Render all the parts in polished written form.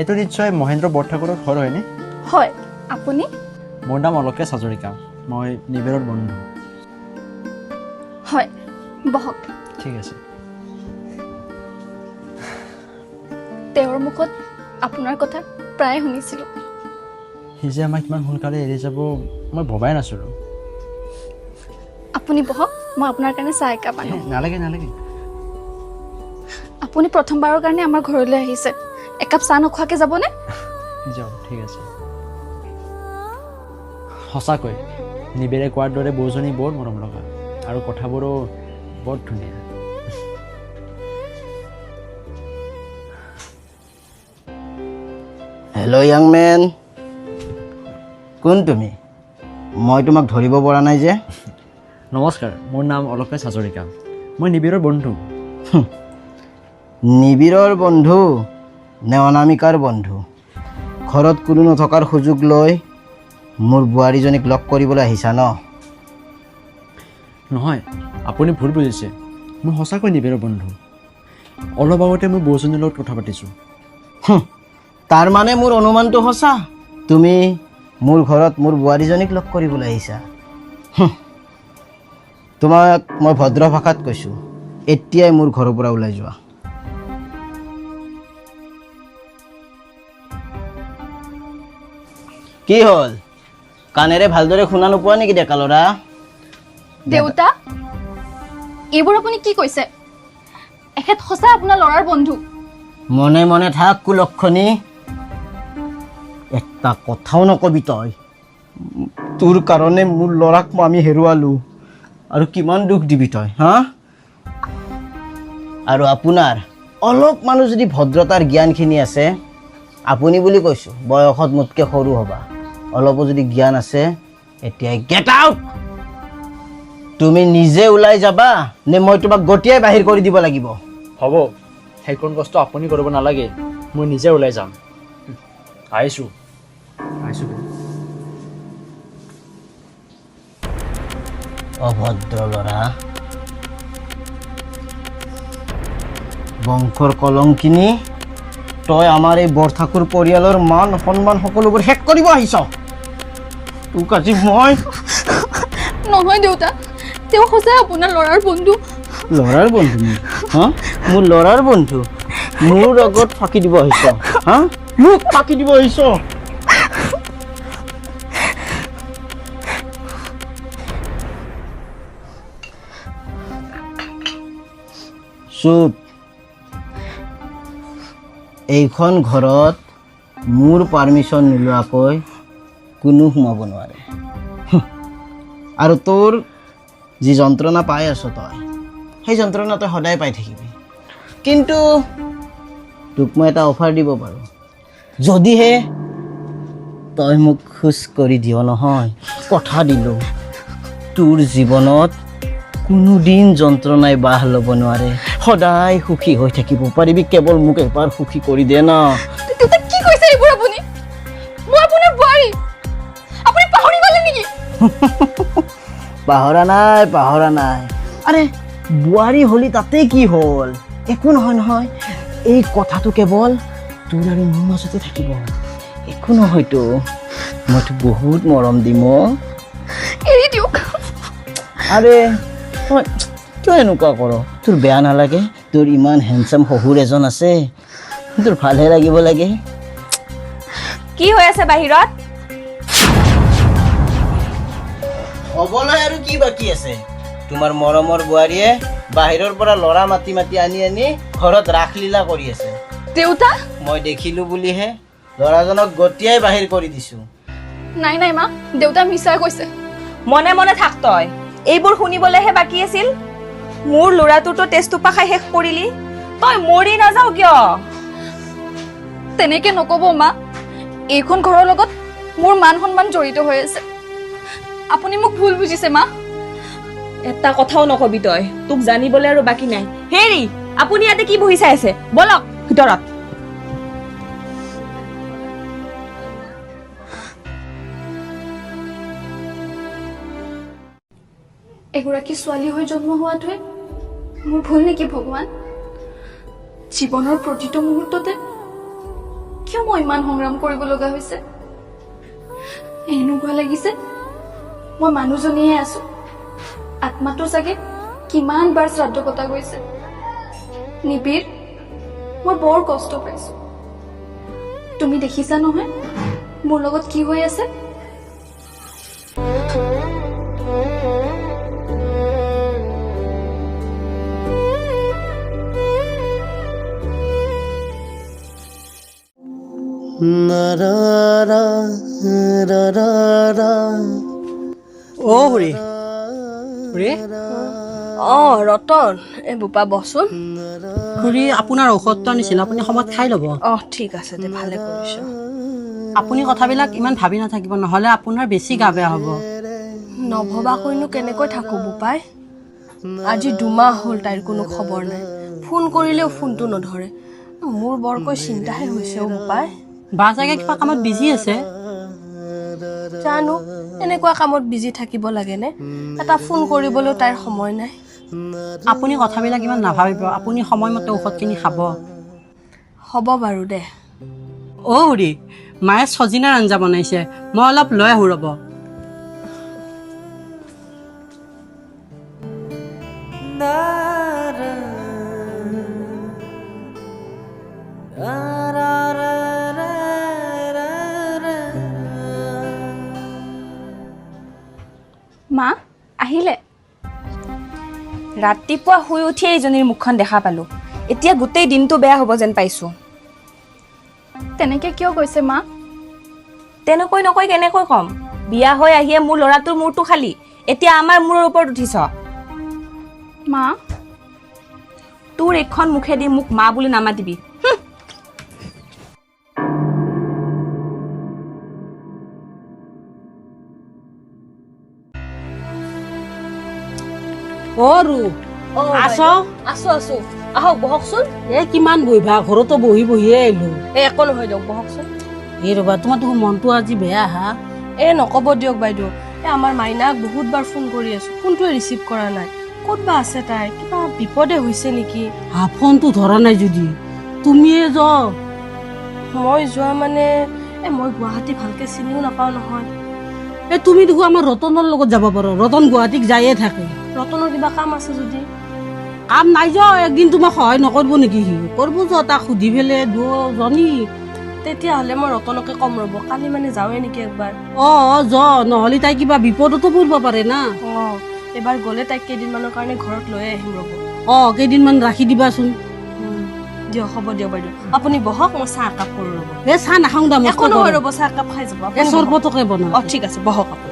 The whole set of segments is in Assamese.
এইটো নিশ্চয় মহেন্দ্ৰ বৰঠাকুৰৰ ঘৰ হয়নে? হয়, আপুনি? মোৰ নাম অলকেশ হাজৰিকা, মই নিবিৰৰ বন্ধু। হয়, বহক। ঠিক আছে। তেওঁৰ মুখত আপোনাৰ কথা প্ৰায় শুনিছিলোঁ। সি যে আমাক ইমান সোনকালে এৰি যাব মই ভবাই নাছিলোঁ। আপুনি বহক, মই আপোনাৰ কাৰণে চাহ একাপ আনো। নালাগে নালাগে। আপুনি প্ৰথমবাৰৰ কাৰণে আমাৰ ঘৰলৈ আহিছে, একাপ চাহ নোখোৱাকৈ যাবনে? যাওক, ঠিক আছে। সঁচাকৈ নিবিৰে কোৱাৰ দৰে বৌজনী বৰ মৰম লগা আৰু কথাবোৰো বৰ ধুনীয়া। হেল্ল' য়াং মেন, কোন তুমি? মই তোমাক ধৰিব পৰা নাই যে। নমস্কাৰ, মোৰ নাম অলকেশ হাজৰিকা, মই নিবিৰৰ বন্ধু। নিবিৰৰ বন্ধু নে অনামিকাৰ বন্ধু? ঘৰত কোনো নথকাৰ সুযোগ লৈ মোৰ বোৱাৰীজনীক লগ কৰিবলৈ আহিছা ন? নহয়, আপুনি ভুল বুজিছে, মই সঁচাকৈ নিবিৰৰ বন্ধু। অলপ আগতে মই বৌজনীৰ লগত কথা পাতিছোঁ। তাৰ মানে মোৰ অনুমানটো সঁচা, তুমি মোৰ ঘৰত মোৰ বোৱাৰীজনীক লগ কৰিবলৈ আহিছা। তোমাক মই ভদ্ৰ ভাষাত কৈছোঁ, এতিয়াই মোৰ ঘৰৰ পৰা ওলাই যোৱা। কি হ'ল, কাণেৰে ভালদৰে শুনা নোপোৱা নেকি ডেকা ল'ৰা? দেউতা, এইবোৰ আপুনি কি কৈছে? এখেত সঁচাই আপোনাৰ ল'ৰাৰ বন্ধু। মনে মনে থাক কুলক্ষণী, এটা কথাও নকবি তই। তোৰ কাৰণে মোৰ ল'ৰাক আমি হেৰুৱালোঁ, আৰু কিমান দুখ দিবি তই, হা? আৰু আপোনাৰ অলপমানো যদি ভদ্ৰতাৰ জ্ঞানখিনি আছে, আপুনি বুলি কৈছোঁ, বয়সত মোতকৈ সৰু হ'বা, অলপো যদি জ্ঞান আছে, এতিয়াই গেট আউট। তুমি নিজে ওলাই যাবা নে মই তোমাক গতিয়াই বাহিৰ কৰি দিব লাগিব? হ'ব, সেইকণ কষ্ট আপুনি কৰিব নালাগে, মই নিজে ওলাই যাম। আহিছোঁ। অভদ্ৰ ল'ৰা, বংশৰ কলংকিনী, তই আমাৰ এই বৰঠাকুৰ পৰিয়ালৰ মান সন্মান সকলোবোৰ শেষ কৰিব আহিছ। তোক আজি মই... নহয় দেউতা, তেওঁ সঁচাই আপোনাৰ ল'ৰাৰ বন্ধু। ল'ৰাৰ বন্ধু? হা? মোৰ ল'ৰাৰ বন্ধু? মোৰ আগত ফাঁকি দিব আহিছ, হা? মোক ফাঁকি দিব আহিছ? চুপ। এইখন ঘৰত মোৰ পাৰ্মিশ্যন নোলোৱাকৈ কোনো সোমাব নোৱাৰে। আৰু তোৰ যি যন্ত্ৰণা পাই আছ তই, সেই যন্ত্ৰণা তই সদায় পাই থাকিবি। কিন্তু তোক মই এটা অফাৰ দিব পাৰোঁ, যদিহে তই মোক খোজ কৰি দিয় নহয়, কথা দিলোঁ, তোৰ জীৱনত কোনোদিন যন্ত্ৰণাই বাহ ল'ব নোৱাৰে, সদায় সুখী হৈ থাকিব পাৰিবি। কেৱল মোক এবাৰ সুখী কৰি দে না। দেউতা, কি কৈছে এইবোৰ আপুনি? মই আপোনাৰ বোৱাৰী, আপুনি পাহৰি গ'লে নেকি? পাহৰা নাই। আৰে বোৱাৰী হ'লি তাতে কি হ'ল, একো নহয় নহয়। এই কথাটো কেৱল তোৰ আৰু মোৰ মাজতে থাকিব, একো নহয়তো। মইতো বহুত মৰম দিম। এৰি দিয়ক। আৰে তই কিয় এনেকুৱা কৰ? তোৰ বেয়া নালাগে? তোৰ ইমান হেণ্ডচাম শহুৰ এজন আছে, তোৰ ভালহে লাগিব লাগে। কি হৈ আছে বাহিৰত? হ'বলৈ আৰু কি বাকী আছে? তোমাৰ মৰমৰ বোৱাৰীয়ে বাহিৰৰ পৰা ল'ৰা মাতি আনি ঘৰত ৰাসলীলা কৰি আছে। দেউতা? মই দেখিলোঁ বুলিহে ল'ৰাজনক গতিয়াই বাহিৰ কৰি দিছোঁ। নাই মা, দেউতা মিছাই কৈছে। মনে মনে থাক তই, এইবোৰ শুনিবলৈহে বাকী আছিল। মোৰ ল'ৰাটোতো তেজটোপা খাই শেষ কৰিলি, তই মৰি নাযাও কিয়? তেনেকে নকব মা, এইখন ঘৰৰ লগত মোৰ মান সন্মান জড়িত হৈ আছে। আপুনি মোক ভুল বুজিছে মা। এটা কথাও নকবি তই, তোক জানিবলৈ আৰু বাকী নাই। হেৰি, আপুনি ইয়াতে কি বহি চাই আছে? বলক ভিতৰত। এগৰাকী ছোৱালী হৈ জন্ম হোৱাটোৱে মোৰ ভুল নেকি ভগৱান? জীৱনৰ প্ৰতিটো মুহূৰ্ততে কিয় মই ইমান সংগ্ৰাম কৰিব লগা হৈছে? এনেকুৱা লাগিছে মই মানুহজনীয়ে আছো। আত্মাটো চাগে কিমান বাৰ শ্ৰাদ্ধ কটা গৈছে। নিবিড়, মই বৰ কষ্ট পাইছো। তুমি দেখিছা নহয় মোৰ লগত কি হৈ আছে? অ হৰি হৰি ৰতন এই বোপা বচোন। খুৰী আপোনাৰ ঔষধটো আনিছিল, আপুনি সময়ত খাই ল'ব। ঠিক আছে দে, ভালে কৰিছ। আপুনি কথাবিলাক ইমান ভাবি নাথাকিব, নহ'লে আপোনাৰ বেছি গা বেয়া হ'ব। নভবাকৈনো কেনেকৈ থাকো বোপাই? আজি 2 মাহ হ'ল তাইৰ কোনো খবৰ নাই। ফোন কৰিলেও ফোনটো নধৰে। মোৰ বৰকৈ চিন্তাহে হৈছে অ বোপাই। বা চাগে কিবা কামত বিজি আছে। জানো এনেকুৱা কামত বিজি থাকিব লাগেনে? এটা ফোন কৰিবলৈও তাইৰ সময় নাই। আপুনি কথাবিলাক ইমান নাভাবিব, আপুনি সময়মতে ঔষধখিনি খাব। হ'ব বাৰু দে। অ হৰি, মায়ে চজিনাৰ আঞ্জা বনাইছে, মই অলপ লৈ আহোঁ ৰ'ব। মা আহিলে? ৰাতিপুৱা শুই উঠিয়ে এইজনীৰ মুখখন দেখা পালো। এতিয়া গোটেই দিনটো বেয়া হ'ব যেন পাইছো। তেনেকে কিয় কৈছে মা? তেনেকৈ নকৈ কেনেকৈ কম? বিয়া হৈ আহিয়ে মোৰ ল'ৰাটোৰ মূৰটো খালি, এতিয়া আমাৰ মূৰৰ ওপৰত উঠিছ। মা, তোৰ এইখন মুখেদি মোক মা বুলি নামাতিবি। অ ৰু আছ? আছো আহক বহকচোন। এই কিমান বহিবা, ঘৰতো বহি বহিয়ে আহিলো। একো নহয় দিয়ক, বহকচোন। এই ৰ'বা, তোমাৰ দেখোন মনটো আজি বেয়া হা? নক'ব দিয়ক বাইদেউ। আমাৰ মাইনাক বহুতবাৰ ফোন কৰি আছো, ফোনটোৱে ৰিচিভ কৰা নাই। ক'ত বা আছে তাই? কিবা বিপদে হৈছে নেকি? ফোনটো ধৰা নাই যদি তুমিয়ে যাও। মই যোৱা মানে মই গুৱাহাটী ভালকে চিনিও নাপাওঁ নহয়। তুমি দেখোন আমাৰ ৰতনৰ লগত যাব পাৰো, ৰতন গুৱাহাটীক যায়ে থাকে। ৰতনৰ কিবা কাম আছে যদি? কাম নাই যাও, একদিন তোমাক সহায় নকৰিব নেকি? সি কৰিব যাওঁ, তাক সুধি পেলাই দুজনী। তেতিয়াহ'লে মই ৰতনকে কম ৰ'ব, কালি মানে যাওঁৱে নেকি একবাৰ। নহ'লে তাই কিবা বিপদতো পৰিব পাৰে না। এবাৰ গ'লে তাইক কেইদিনমানৰ কাৰণে ঘৰত লৈ আহিম ৰ'ব। কেইদিনমান ৰাখি দিবাচোন। দিয়ক, হ'ব দিয়ক বাইদেউ। আপুনি বহক, মই চাহ একাপ কৰোঁ ৰ'ব। চাহ নাখাওঁ দা, একো নহয় ৰ'ব, চাহ একাপ খাই যাব। চৰবতকে বনাওঁ। ঠিক আছে, বহক আপুনি।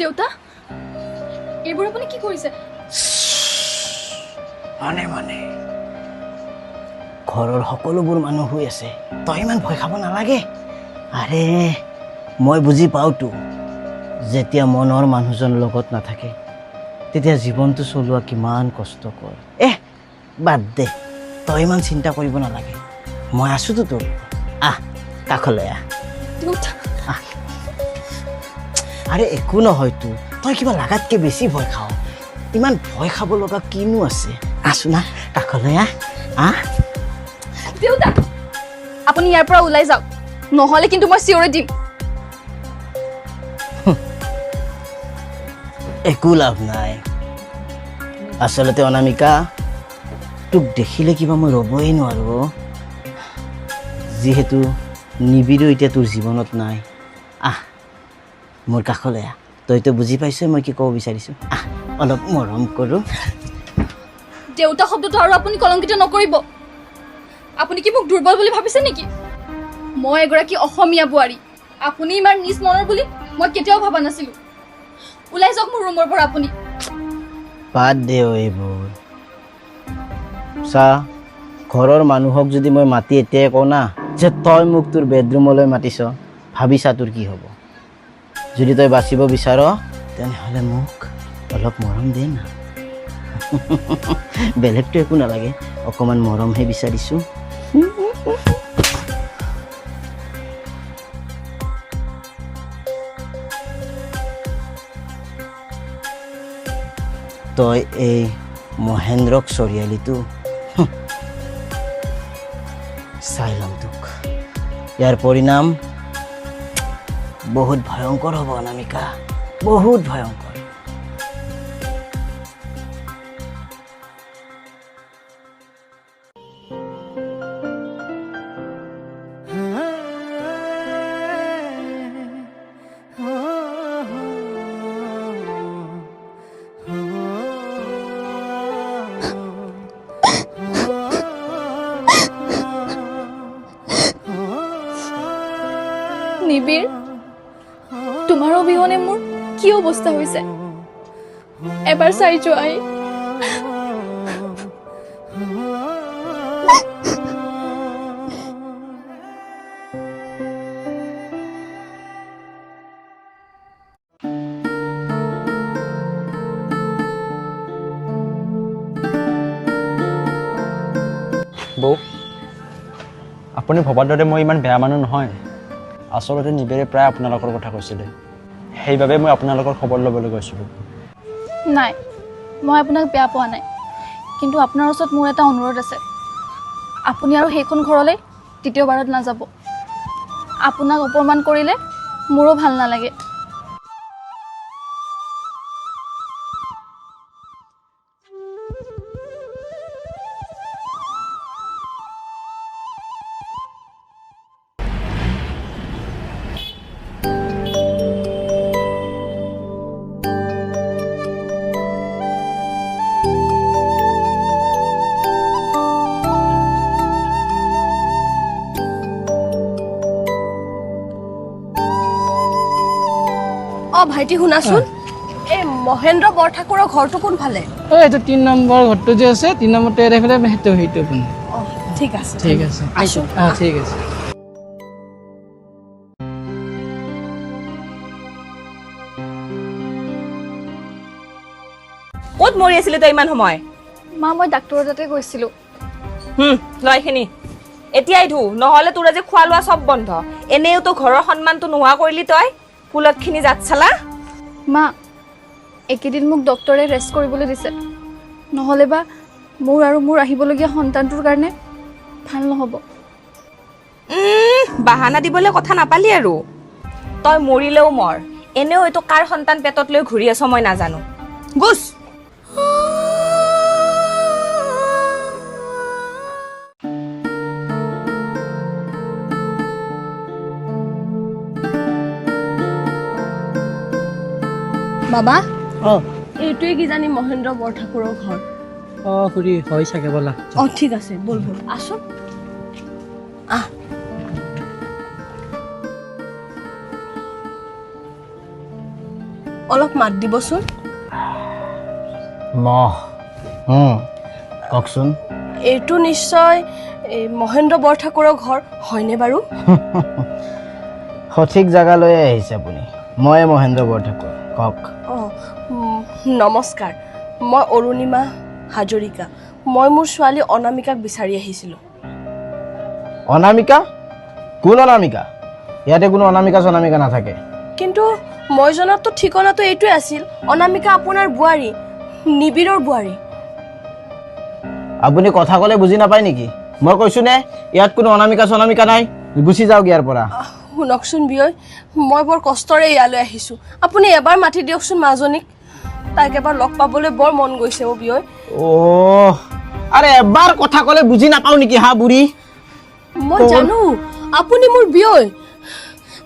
দেউতা, এইবোৰ আপুনি কি কৰিছে? মানে ঘৰৰ সকলোবোৰ মানুহ শুই আছে, তই ইমান ভয় খাব নালাগে। আৰে মই বুজি পাওঁতো, যেতিয়া মনৰ মানুহজন লগত নাথাকে তেতিয়া জীৱনটো চলোৱা কিমান কষ্টকৰ। বাদ দে, তই ইমান চিন্তা কৰিব নালাগে, মই আছোতো তোৰ। কাষলৈ আহ। আৰে একো নহয়তো, তই কিবা লাগাতকে বেছি ভয় খাৱ। ইমান ভয় খাব লগা কিনো আছে? আছো না, কাষলৈ আহ। দেউতা, আপুনি ইয়াৰ পৰা ওলাই যাওক, নহ'লে কিন্তু মই চিঞৰি দিম। একো লাভ নাই। আচলতে অনামিকা, তোক দেখিলে কিবা মই ৰ'বই নোৱাৰো। যিহেতু নিবিড়ো এতিয়া তোৰ জীৱনত নাই, আহ মোৰ কাষলৈ আহ। তইতো বুজি পাইছ মই কি ক'ব বিচাৰিছোঁ। আহ অলপ মৰম কৰোঁ। দেউতা শব্দটো আৰু আপুনি কলংকিত নকৰিব। আপুনি কি মোক দুৰ্বল বুলি ভাবিছে নেকি? মই এগৰাকী অসমীয়া বোৱাৰী, আপুনি ইমান নিজ মনৰ বুলি মই কেতিয়াও ভবা নাছিলো। ওলাই যাওক মোৰ ৰুমৰ পৰা আপুনি। বাদ দে এইবোৰ। চা, ঘৰৰ মানুহক যদি মই মাতি এতিয়াই কওঁ না যে তই মোক তোৰ বেডৰুমলৈ মাতিছ, ভাবিছা তোৰ কি হ'ব? যদি তই বাচিব বিচাৰ তেনেহ'লে মোক অলপ মৰম দে না। বেলেগটো একো নালাগে, অকণমান মৰমহে বিচাৰিছোঁ। তই এই মহেন্দ্ৰক চৰিয়ালিটো চাই ল'ম তোক। ইয়াৰ পৰিণাম বহুত ভয়ংকৰ হ'ব অনামিকা, বহুত ভয়ংকৰ। নিবিৰ, তোমাৰ অবিহনে মোৰ কি অৱস্থা হৈছে এবাৰ চাই যোৱাই। বৌ, আপুনি ভবাৰ দৰে মই ইমান বেয়া মানুহ নহয়। আচলতে নিবিৰে প্ৰায় আপোনালোকৰ কথা কৈছিলে, সেইবাবে মই আপোনালোকৰ খবৰ ল'বলৈ গৈছিলোঁ। নাই, মই আপোনাক বেয়া পোৱা নাই, কিন্তু আপোনাৰ ওচৰত মোৰ এটা অনুৰোধ আছে। আপুনি আৰু সেইখন ঘৰলৈ দ্বিতীয়বাৰত নাযাব। আপোনাক অপমান কৰিলে মোৰো ভাল নালাগে। অ ভাইটি শুনাচোন, এই মহেন্দ্ৰ বৰঠাকুৰৰ ঘৰটো কোনফালে? এইটো 3 নম্বৰ ঘৰটো যে আছে, 3 নম্বৰটো এৰাই পেলাই সেইটো আপুনি। অ ঠিক আছে ঠিক আছে, আছো। ঠিক আছে। ক'ত মৰি আছিলি তই ইমান সময়? মা, মই ডাক্তৰৰ তাতে গৈছিলোঁ। লয় এইখিনি এতিয়াই ধু, নহ'লে তোৰ আজি খোৱা লোৱা চব বন্ধ। এনেও তো ঘৰৰ সন্মানটো নোহোৱা কৰিলি তই। ফুলতখিনি জাত চালা। মা, একেদিন মোক ডক্তৰে ৰেষ্ট কৰিবলৈ দিছে, নহ'লে বা মোৰ আৰু মোৰ আহিবলগীয়া সন্তানটোৰ কাৰণে ভাল নহ'ব। বাহানা দিবলৈ কথা নাপালি আৰু। তই মৰিলেও মৰ, এনেও এইটো কাৰ সন্তান পেটত লৈ ঘূৰি আছ মই নাজানো। গুছ। বাবা, অঁ এইটোৱে কিজানি মহেন্দ্ৰ বৰঠাকুৰৰ ঘৰ। অঁ খুৰী হয় চাগে, ব'লা। অ ঠিক আছে, বল বল আছো। আহ অলপ মাত দিবচোন। কওকচোন। এইটো নিশ্চয় এই মহেন্দ্ৰ বৰঠাকুৰৰ ঘৰ হয়নে বাৰু? সঠিক জেগালৈ আহিছে আপুনি। মই মহেন্দ্ৰ বৰঠাকুৰ, কওক। অঁ নমস্কাৰ, মই অৰুণিমা হাজৰিকা। মই মোৰ ছোৱালী অনামিকাক বিচাৰি আহিছিলোঁ। অনামিকা? কোন অনামিকা? ইয়াতে কোনো অনামিকা চনামিকা নাথাকে। কিন্তু মই জনাততো ঠিকনাটো এইটোৱে আছিল। অনামিকা আপোনাৰ বোৱাৰী, নিবিড়ৰ বোৱাৰী। আপুনি কথা ক'লে বুজি নাপায় নেকি? মই কৈছোঁ নে ইয়াত কোনো অনামিকা চনামিকা নাই, গুচি যাওক ইয়াৰ পৰা। শুনকচোন বিয়ৈ, মই বৰ কষ্টৰে ইয়ালৈ আহিছোঁ। আপুনি এবাৰ মাতি দিয়কচোন মাজনীক, তাইক এবাৰ লগ পাবলৈ বৰ মন গৈছে। অ বিয়ৈ, আৰে এবাৰ কথা ক'লে বুজি নাপাওঁ নেকি হা বুঢ়ী? মই জানো আপুনি মোৰ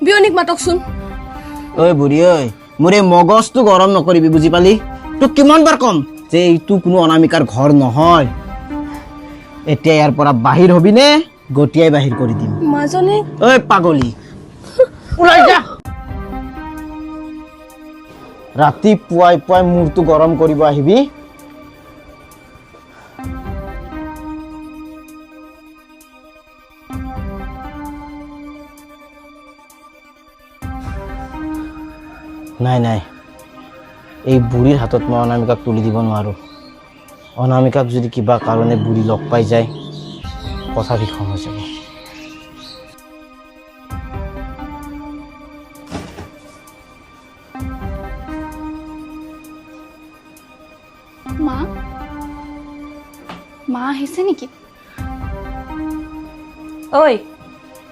বিয়নীক মাতকচোন। ঐ বুঢ়ী ঐ, মোৰ এই মগজটো গৰম নকৰিবি, বুজি পালি? তোক কিমানবাৰ ক'ম যে এইটো কোনো অনামিকাৰ ঘৰ নহয়। এতিয়া ইয়াৰ পৰা বাহিৰ হবি নে গটিয়াই বাহিৰ কৰি দিম? মাজনী ঐ পাগলী, ওলাই যা। ৰাতিপুৱাই পুৱাই মূৰটো গৰম কৰিব আহিবি। নাই নাই, এই বুঢ়ীৰ হাতত মই অনামিকাক তুলি দিব নোৱাৰোঁ। অনামিকাক যদি কিবা কাৰণে বুঢ়ী লগ পাই যায়, কথা ভীষণ হৈ যাব। মা আহিছে নেকি? ঐ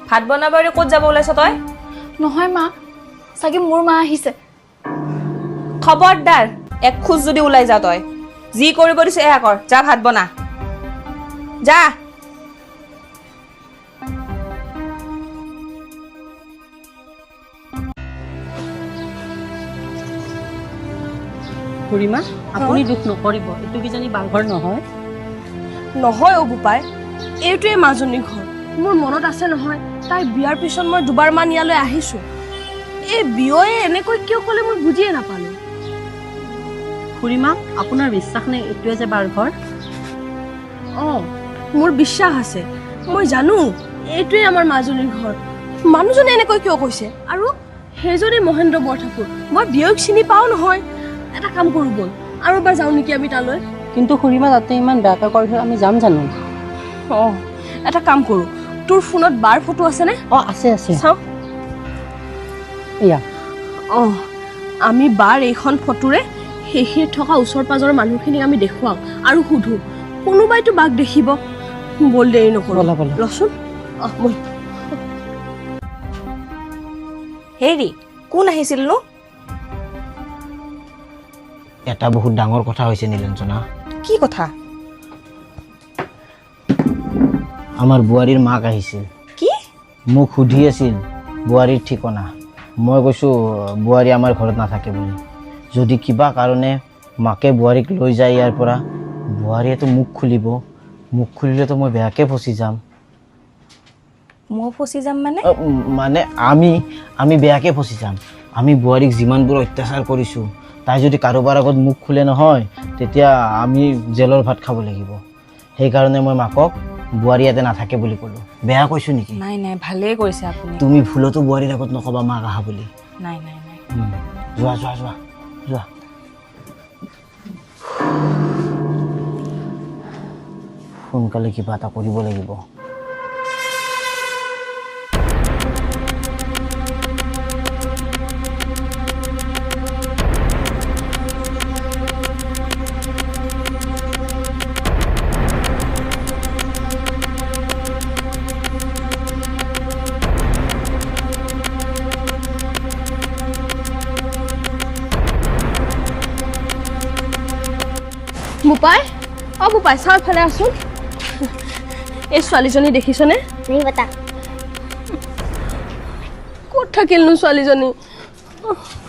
ভাত বনাবলৈ ক'ত যাব ওলাইছ তই? নহয় মা, চাগে মোৰ মা আহিছে। খবৰদাৰ এক খোজ যদি ওলাই যা তই, যি কৰিব দিছে এয়া কৰ। যা ভাত বনা, যা। খুৰীমা আপুনি দুখ নকৰিব, এইটো কিজানি বাঘৰ নহয়। নহয় অ বোপাই, এইটোৱে মাজনীৰ ঘৰ। মোৰ মনত আছে নহয়, তাইৰ বিয়াৰ পিছত মই দুবাৰমান ইয়ালৈ আহিছো। এই বিয়য়ে এনেকৈ কিয় ক'লে মই বুজিয়ে নাপালো। খুৰীমা আপোনাৰ বিশ্বাস নে এইটোৱে যে বাৰ ঘৰ? অঁ, মোৰ বিশ্বাস আছে। মই জানো এইটোৱে আমাৰ মাজনীৰ ঘৰ। মানুহজনে এনেকৈ কিয় কৈছে? আৰু সেইজনে মহেন্দ্ৰ বৰঠাকুৰ। মই বিয়ক চিনি পাওঁ নহয়। এটা কাম কৰোঁ ব'ল, আৰু এবাৰ যাওঁ নেকি আমি তালৈ? কিন্তু খুৰীমা তাতে ইমান বেয়াকৈ কৰিলে আমি যাম জানো? অঁ, এটা কাম কৰোঁ, তোৰ ফোনত বাৰ ফটো আছেনে? অঁ আছে আছে, চাওঁ। এয়া অঁ, আমি বাৰ এইখন ফটোৰে সেইখিনিত থকা ওচৰ পাজৰৰ মানুহখিনিক আমি দেখুৱাওঁ আৰু সোধোঁ, কোনোবাইতো বাঘ দেখিব। বল দেৰি নকৰোঁ, ব'লা, ব'লা। ৰচোন। অঁ ব'ল। হেৰি কোন আহিছিলনো? এটা বহুত ডাঙৰ কথা হৈছে নীলাঞ্জনা। কি কথা? আমাৰ বোৱাৰীৰ মাক আহিছিল। কি? মোক সুধি আছিল বোৱাৰীৰ ঠিকনা। মই কৈছোঁ বোৱাৰী আমাৰ ঘৰত নাথাকে বুলি। যদি কিবা কাৰণে মাকে বোৱাৰীক লৈ যায় ইয়াৰ পৰা, বোৱাৰীয়েতো মুখ খুলিব। মুখ খুলিলেতো মই বেয়াকৈ ফচি যাম। মই ফচি যাম মানে? মানে আমি বেয়াকৈ ফচি যাম। আমি বোৱাৰীক যিমানবোৰ অত্যাচাৰ কৰিছোঁ, তাই যদি কাৰোবাৰ আগত মুখ খোলে নহয়, তেতিয়া আমি জেলৰ ভাত খাব লাগিব। সেইকাৰণে মই মাকক বোৱাৰী ইয়াতে নাথাকে বুলি ক'লোঁ। বেয়া কৈছোঁ নেকি? নাই নাই, ভালেই কৰিছে আপুনি। তুমি ভুলতো বোৱাৰীৰ আগত নক'বা মাক আহা বুলি। নাই নাই নাই। যোৱা যোৱা যোৱা যোৱা। সোনকালে কিবা এটা কৰিব লাগিব। বোপাই, অঁ বোপাই চাওঁ ইফালে আছোন। এই ছোৱালীজনী দেখিছনে? ক'ত থাকিলনো ছোৱালীজনী?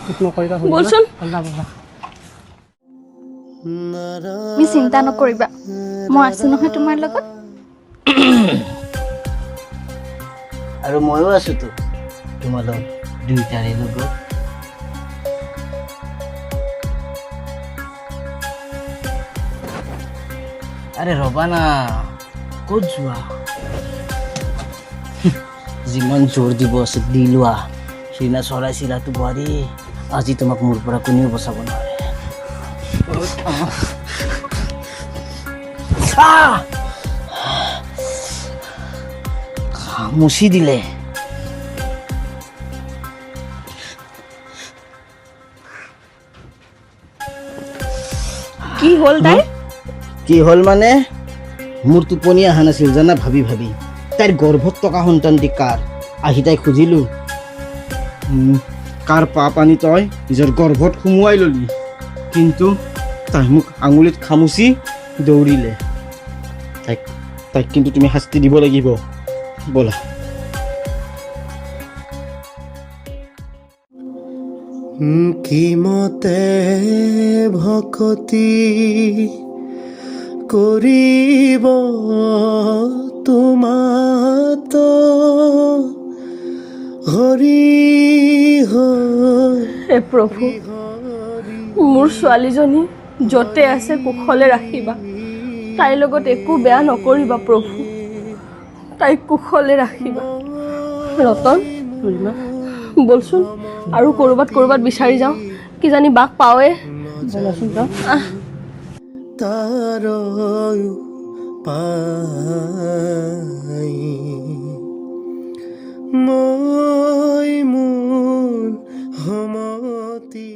দুখ নকৰিবা খুৰীমা। বলচোন। ব'লা ব'লা। তুমি চিন্তা নকৰিবা, মই আছো নহয় তোমাৰ লগত। আৰু ময়ো আছোতো তোমালোক দুইটাৰে লগত। আৰে ৰবা না, ক'ত যোৱা? যিমান জোৰ দিব আছে দি লোৱা। সিদিনা চৰাইছিলাতো বোৱাৰী, আজি তোমাক মোৰ পৰা কোনেও বচাব নোৱাৰে। মুচি দিলে। কি হ'ল তাই? কি হ'ল মানে, মোৰ টোপনি অহা নাছিল জানা। ভাবি ভাবি তাইৰ গৰ্ভত থকা সন্তানটি কাৰ, আহি তাইক সুধিলোঁ, কাৰ পা পানী তই নিজৰ গৰ্ভত সুমুৱাই ল'লি? কিন্তু তাই মোক আঙুলিত খামুচি দৌৰিলে। তাইক কিন্তু তুমি শাস্তি দিব লাগিব। ব'লা। কিমতে ভকতি কৰিব তোমাত হৰি হে প্ৰভু মোৰ ছোৱালীজনী য'তে আছে কুশলে ৰাখিবা তাইৰ লগত একো বেয়া নকৰিবা প্ৰভু তাইক কুশলে ৰাখিবা ৰতন বলচোন আৰু ক'ৰবাত বিচাৰি যাওঁ কিজানি বাঘ পাওঁৱে তাৰ পাই মই মোৰ সমতি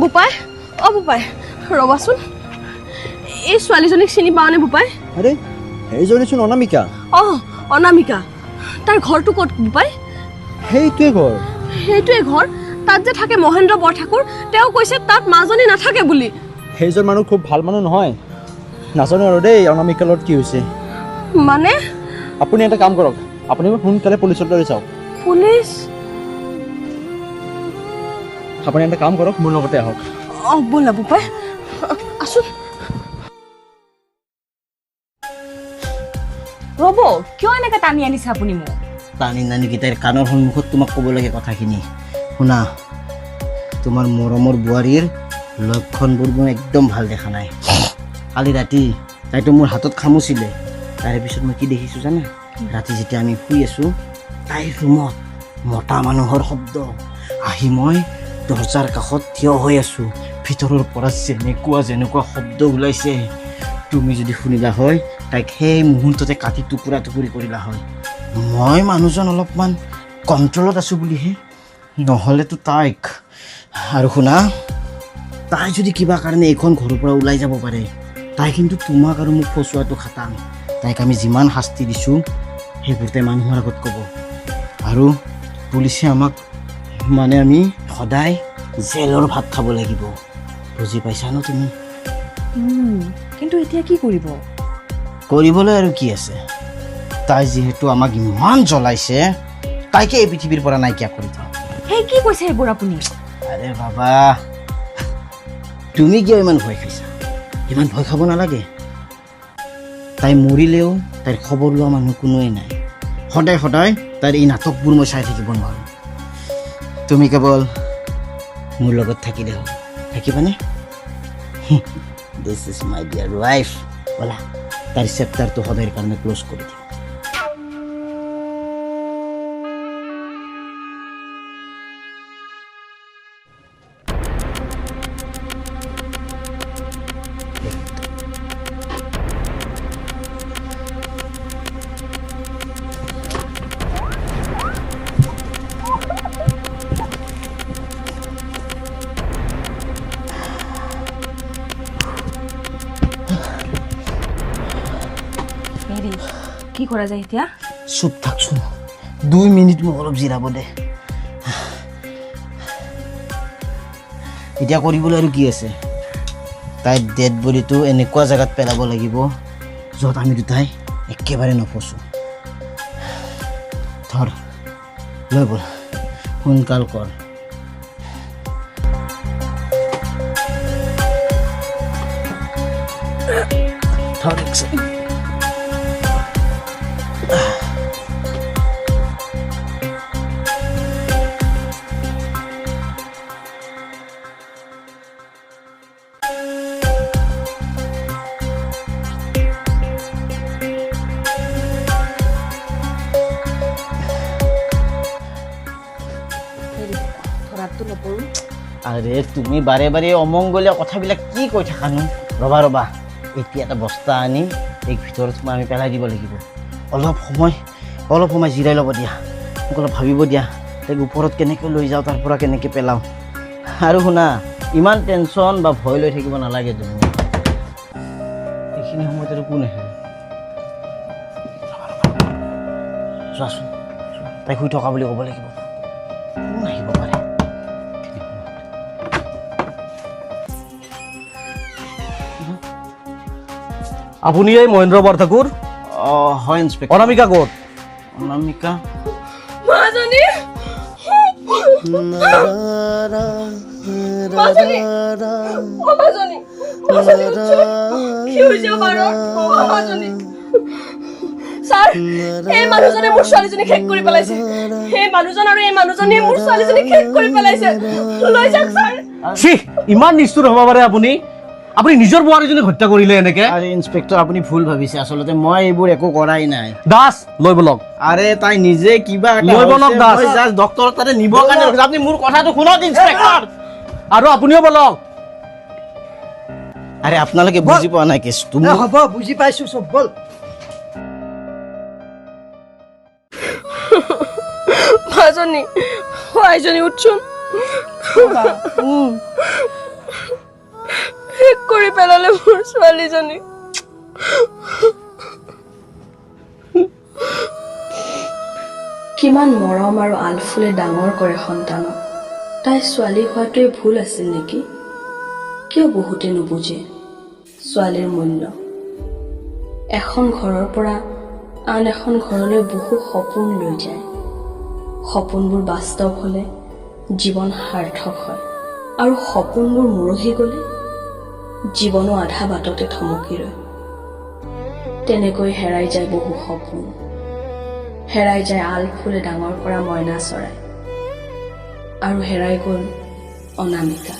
বোপাই অ বোপাই ৰবাচোন এই ছোৱালীজনীক চিনি পাওঁনে বোপাই আৰে সেইজনীচোন অনামিকা অ অনামিকা তাইৰ ঘৰটো ক'ত বোপাই সেইটোৱে ঘৰ তাত যে থাকে মহেন্দ্ৰ বৰঠাকুৰ তেওঁ কৈছে তাত মাজনী নাথাকে বুলি সেইজন মানুহ খুব ভাল মানুহ নহয় নাজানো আৰু দেই অনামিকাৰ লগত কি হৈছে মানে আপুনি এটা কাম কৰক আপুনি মোক সোনকালে পুলিচত লৈ যাওক পুলিচ আপুনি এটা কাম কৰক মোৰ লগতে আহক অ ব'লা বোপাই আছোন ৰ'ব কিয় এনেকৈ টানি আনিছে আপুনি মোক টানি নানিকেইটাৰ কাণৰ সন্মুখত তোমাক ক'ব লাগে কথাখিনি শুনা তোমাৰ মৰমৰ বোৱাৰীৰ লক্ষণবোৰ মই একদম ভাল দেখা নাই কালি ৰাতি তাইতো মোৰ হাতত খামুচিলে তাৰে পিছত মই কি দেখিছোঁ জানা ৰাতি যেতিয়া আমি শুই আছোঁ তাইৰ ৰুমত মতা মানুহৰ শব্দ আহি মই দৰজাৰ কাষত থিয় হৈ আছোঁ ভিতৰৰ পৰা যেনেকুৱা শব্দ ওলাইছে তুমি যদি শুনিলা হয় তাইক সেই মুহূৰ্ততে কাটি টুকুৰা টুকুৰি কৰিলা হয় মই মানুহজন অলপমান কণ্ট্ৰলত আছোঁ বুলিহে নহ'লেতো তাইক আৰু শুনা তাই যদি কিবা কাৰণে এইখন ঘৰৰ পৰা ওলাই যাব পাৰে তাই কিন্তু তোমাক আৰু মোক ফচুৱাটো খাটাং তাইক আমি যিমান শাস্তি দিছোঁ সেইবোৰ তাই মানুহৰ আগত ক'ব আৰু পুলিচে আমাক মানে আমি সদায় জেলৰ ভাত খাব লাগিব বুজি পাইছা ন তুমি কিন্তু এতিয়া কি কৰিব কৰিবলৈ আৰু কি আছে তাই যিহেতু আমাক ইমান জ্বলাইছে তাইকে এই পৃথিৱীৰ পৰা নাইকিয়া কৰি দিওঁ সেই কি কৈছে এইবোৰ আপুনি আৰে বাবা তুমি কিয় ইমান ভয় খাইছা ইমান ভয় খাব নালাগে তাই মৰিলেও তাইৰ খবৰ লোৱা মানুহ কোনোৱেই নাই সদায় সদায় তাইৰ এই নাটকবোৰ মই চাই থাকিব নোৱাৰোঁ তুমি কেৱল মোৰ লগত থাকিলে হ'ল থাকিবানে this is my dear wife ব'লা তাইৰ চেপ্টাৰটো সদায়ৰ কাৰণে ক্ল'জ কৰি দিওঁ কি কৰা যায় এতিয়া চুপ থাকচোন 2 মিনিট মোক অলপ জিৰাব দে এতিয়া কৰিবলৈ আৰু কি আছে তাইৰ ডেড বডিটো এনেকুৱা জেগাত পেলাব লাগিব য'ত আমি দুটাই একেবাৰে নফচোঁ ধৰ লৈ ব'ল সোনকাল কৰ ধৰ এক ছেকেণ্ড। ধৰাতটো নপৰোঁ আৰে তুমি বাৰে বাৰে অমংগলীয়া কথাবিলাক কি কৈ থাকানো ৰ'বা ৰ'বা এতিয়া এটা বস্তা আনি এই ভিতৰত সোমাই আমি পেলাই দিব লাগিব অলপ সময় জিৰাই ল'ব দিয়া মোক অলপ ভাবিব দিয়া তাইক ওপৰত কেনেকৈ লৈ যাওঁ তাৰ পৰা কেনেকৈ পেলাওঁ আৰু শুনা ইমান টেনশ্যন বা ভয় লৈ থাকিব নালাগে তুমি এইখিনি সময়ত আৰু কোন আহিব চোৱাচোন তাইক শুই থকা বুলি ক'ব লাগিব কোন আহিব পাৰে আপুনি এই মহেন্দ্ৰ বৰঠাকুৰ অঁ হয় ইন্সপেক্টৰ অনামিকা ক'ত অনামিকা মাজনী মাজনী অ মাজনী মাজনী কি হৈছে বাৰু অ মাজনী ছাৰ এই মানুহজনে মোৰ ছোৱালীজনী শেষ কৰি পেলাইছে এই মানুহজন আৰু এই মানুহজনীয়ে মোৰ ছোৱালীজনী শেষ কৰি পেলাইছে লৈ যাওক ছাৰ ছি ইমান নিষ্ঠুৰ হ'ব পাৰে আপুনি আপুনি নিজৰ বোৱাৰীজনীক হত্যা কৰিলে এনেকে আৰে ইন্সপেক্টৰ আপুনি ভুল ভাবিছে আচলতে মই এইবোৰ একো কৰাই নাই দাস লৈ বলক আৰে তাই নিজে কিবা লৈ বলক দাস। ডক্টৰ তাতে নিবৰ কাৰণে ৰখিছে। আপুনি মোৰ কথাটো শুনক ইন্সপেক্টৰ আৰু আপুনিও বলক আৰে আপোনালোকে বুজি পোৱা নাই কেছটো হ'ব বুজি পাইছো চব বল মাজনী আইজনী উঠছোন শেষ কৰি পেলালে মোৰ ছোৱালীজনী কিমান মৰম আৰু আলফুলে ডাঙৰ কৰে সন্তানক তাই ছোৱালী হোৱাটোৱে ভুল আছিল নেকি কিয় বহুতে নুবুজে ছোৱালীৰ মূল্য এখন ঘৰৰ পৰা আন এখন ঘৰলৈ বহু সপোন লৈ যায় সপোনবোৰ বাস্তৱ হ'লে জীৱন সাৰ্থক হয় আৰু সপোনবোৰ মৰহি গ'লে জীৱনো আধা বাটতে থমকি ৰয় তেনেকৈ হেৰাই যায় বহু সপোন হেৰাই যায় আলফুলে ডাঙৰ কৰা মইনা চৰাই আৰু হেৰাই গ'ল অনামিকা